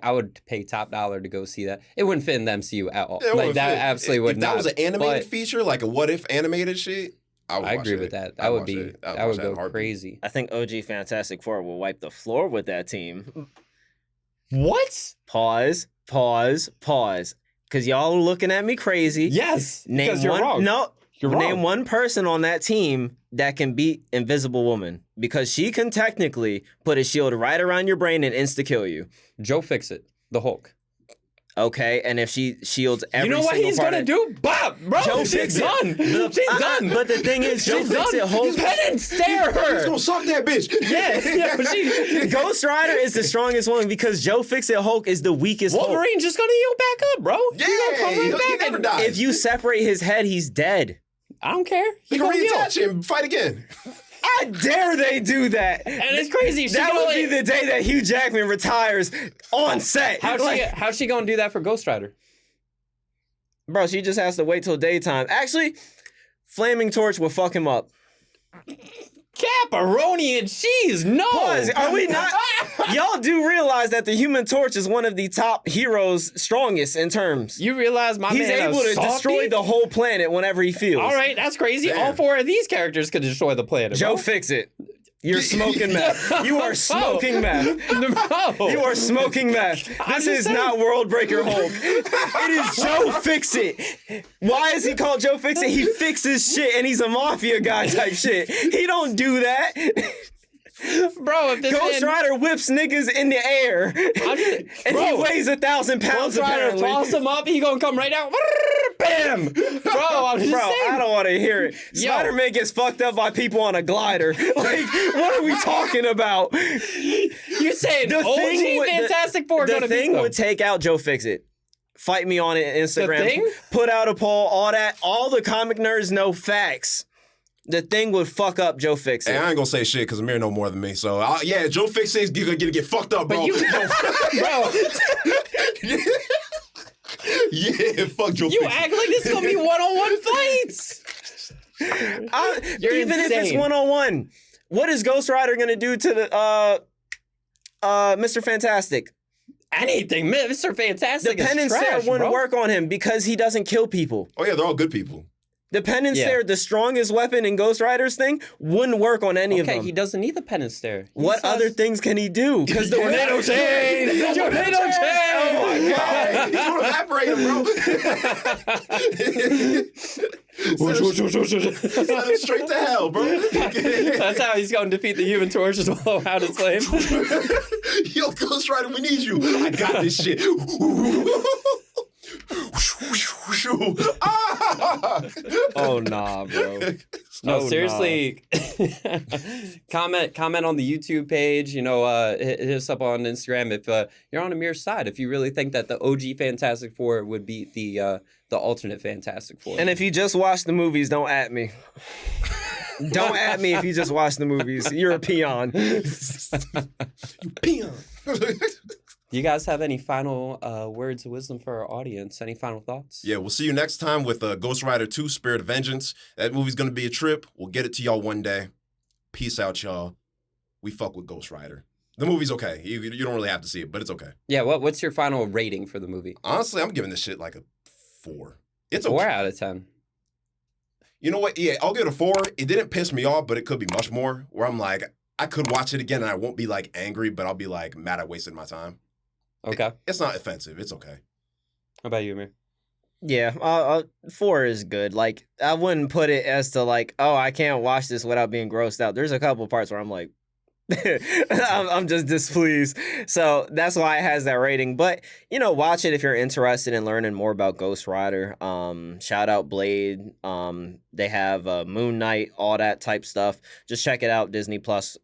top dollar to go see that. It wouldn't fit in the MCU at all. Like, that absolutely would not. If that was an animated feature, like a what if animated shit, I agree with that. That would go crazy. I think OG Fantastic Four will wipe the floor with that team. What? Pause. Because y'all are looking at me crazy. Yes, because you're wrong. No, you're wrong. Name one person on that team that can beat Invisible Woman, because she can technically put a shield right around your brain and insta-kill you. Joe Fix-It, the Hulk. Okay, and if she shields every single part... You know what he's gonna do? Bob, bro, Joe she's done. She's done. But the thing is, Joe Fix-It Hulk... Penance, stare her! He's gonna suck that bitch. Yeah, Ghost Rider is the strongest one because Joe Fix-It Hulk is the weakest Wolverine's Hulk. just gonna heal back up, bro. Yeah, he never dies. If you separate his head, he's dead. I don't care. He can reattach him and fight again. I dare they do that. And it's crazy. That would be the day that Hugh Jackman retires on set. How's she gonna do that for Ghost Rider? Bro, she just has to wait till daytime. Actually, Flaming Torch will fuck him up. Pepperoni and cheese, no! Pause. Are we not? Y'all do realize that the Human Torch is one of the top heroes, strongest in terms. You realize my He's man able to destroy the whole planet whenever he feels. All right, that's crazy. Damn. All four of these characters could destroy the planet. Joe bro. Fix-It. You're smoking meth. You are smoking meth. No. You are smoking meth. This is not World Breaker Hulk. It is Joe Fix-It. Why is he called Joe Fix-It? He fixes shit and he's a mafia guy type shit. He don't do that. Bro, if this Ghost Rider whips niggas in the air. And he weighs 1,000 pounds Ghost Rider apparently. toss him up, he gonna come right out. Bam! Bro, I'm just saying. I don't want to hear it. Spider-Man gets fucked up by people on a glider. Like, what are we talking about? You saying OG Fantastic Four gonna The beat thing them. would take out Joe Fix-It. Fight me on it, Instagram. The Thing? Put out a poll, all that. All the comic nerds know facts. The Thing would fuck up Joe Fix-It. Hey, I ain't gonna say shit because Amir know more than me. So yeah, Joe Fix-It's gonna get fucked up, bro. But you, bro, yeah, fuck Joe you Fix-It. act like this is gonna be one-on-one fights. Even if it's one-on-one, what is Ghost Rider gonna do to the Mr. Fantastic? Anything, Mr. Fantastic. The pen and is trash, set wouldn't bro. work on him because he doesn't kill people. Oh yeah, they're all good people. The penance Yeah. stare, the strongest weapon in Ghost Rider's thing, wouldn't work on any of Okay, them. he doesn't need the penance stare. He What says- other things can he do? Because the tornado chain! Tornado chain! Oh my Hey, he's gonna evaporate him, bro. Send him straight to hell, bro. That's how he's going to defeat the Human Torch, is blow out his flame. Yo, Ghost Rider, we need you. I got this shit. Oh nah, bro. No, Oh, seriously. comment on the YouTube page. You know, hit us up on Instagram if you're on Amir's side. If you really think that the OG Fantastic Four would beat the alternate Fantastic Four. And if you just watch the movies, don't at me. Don't at me if you just watch the movies. You're a peon. You peon. You guys have any final words of wisdom for our audience? Any final thoughts? Yeah, we'll see you next time with Ghost Rider 2, Spirit of Vengeance. That movie's going to be a trip. We'll get it to y'all one day. Peace out, y'all. We fuck with Ghost Rider. The movie's okay. You don't really have to see it, but it's okay. Yeah, what's your final rating for the movie? Honestly, I'm giving this shit like a 4. It's okay. 4 out of 10. You know what? Yeah, I'll give it a 4. It didn't piss me off, but it could be much more. Where I'm like, I could watch it again and I won't be like angry, but I'll be like mad I wasted my time. Okay. It's not offensive. It's okay. How about you, Amir? Yeah, 4 is good. Like, I wouldn't put it as to like, oh, I can't watch this without being grossed out. There's a couple parts where I'm like, I'm just displeased. So that's why it has that rating. But, you know, watch it if you're interested in learning more about Ghost Rider. Shout out Blade. They have Moon Knight, all that type stuff. Just check it out, Disney Plus.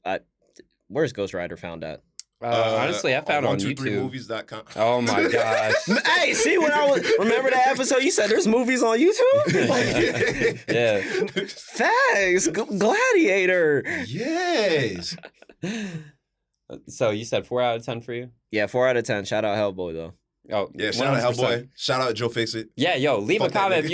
Where's Ghost Rider found at? Honestly, I found it on YouTube. 123movies.com. Oh my gosh. Hey, see when I was remember that episode you said there's movies on YouTube? Yeah. Facts. Gladiator. Yes. So you said 4 out of 10 for you? Yeah, 4 out of 10. Shout out Hellboy though. Oh, Yeah, shout out 100%. Hellboy. Shout out Joe Fixit. Yeah, yo, leave Fuck a that comment nigga. if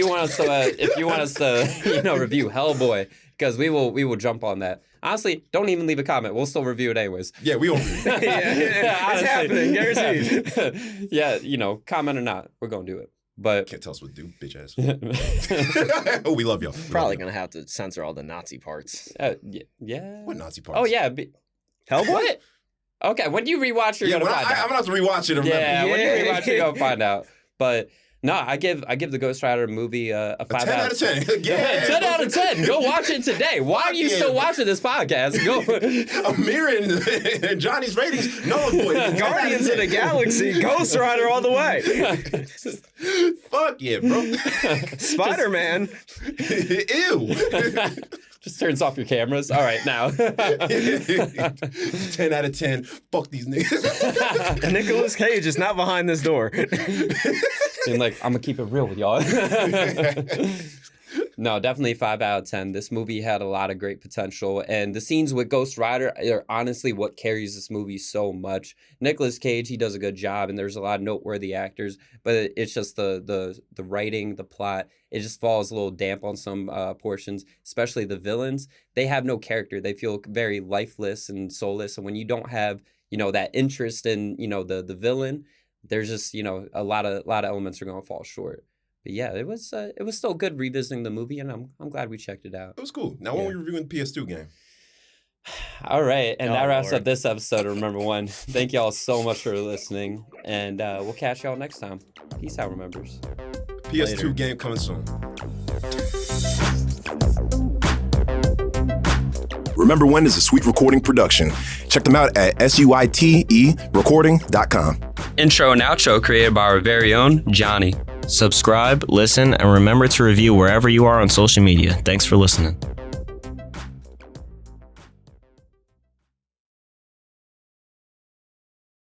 you want us to review Hellboy, because we will jump on that. Honestly, don't even leave a comment. We'll still review it anyways. Yeah, we don't. It's happening, guaranteed. Yeah, comment or not, we're gonna do it. But Can't tell us what to do, bitch ass. We love y'all. We Probably love gonna have to censor all the Nazi parts. yeah. y'all. What Nazi parts? Oh yeah. Hellboy? What? Okay, when you rewatch, you're Yeah, gonna when find out. I'm gonna have to rewatch it to remember. Yeah, when you Yeah. rewatch, you're gonna find out. But no, I give the Ghost Rider movie a 5 10 out of 10. Yeah. 10 out of 10. Go watch it today. Why are you Yeah. still watching this podcast? Go. Amir and Johnny's ratings. No, boy. Guardians of the Galaxy, Ghost Rider all the way. Fuck yeah, bro. Spider-Man. Ew. Just turns off your cameras. All right, now. 10 out of 10. Fuck these niggas. Nicolas Cage is not behind this door. And like, I'm gonna keep it real with y'all. No, definitely 5 out of 10. This movie had a lot of great potential, and the scenes with Ghost Rider are honestly what carries this movie so much. Nicolas Cage, he does a good job, and there's a lot of noteworthy actors, but it's just the writing, the plot. It just falls a little damp on some portions, especially the villains. They have no character. They feel very lifeless and soulless, and when you don't have that interest in the villain, there's just a lot of elements are going to fall short. But yeah, it was still good revisiting the movie, and I'm glad we checked it out. It was cool. Now when we reviewing the PS2 game. All right, and that wraps Lord. up this episode of Remember One. Thank y'all so much for listening, and we'll catch y'all next time. Peace out, Remembers. PS2 Later. game coming soon. Remember When is a Sweet Recording production. Check them out at suiterecording.com. Intro and outro created by our very own Johnny. Subscribe, listen, and remember to review wherever you are on social media. Thanks for listening.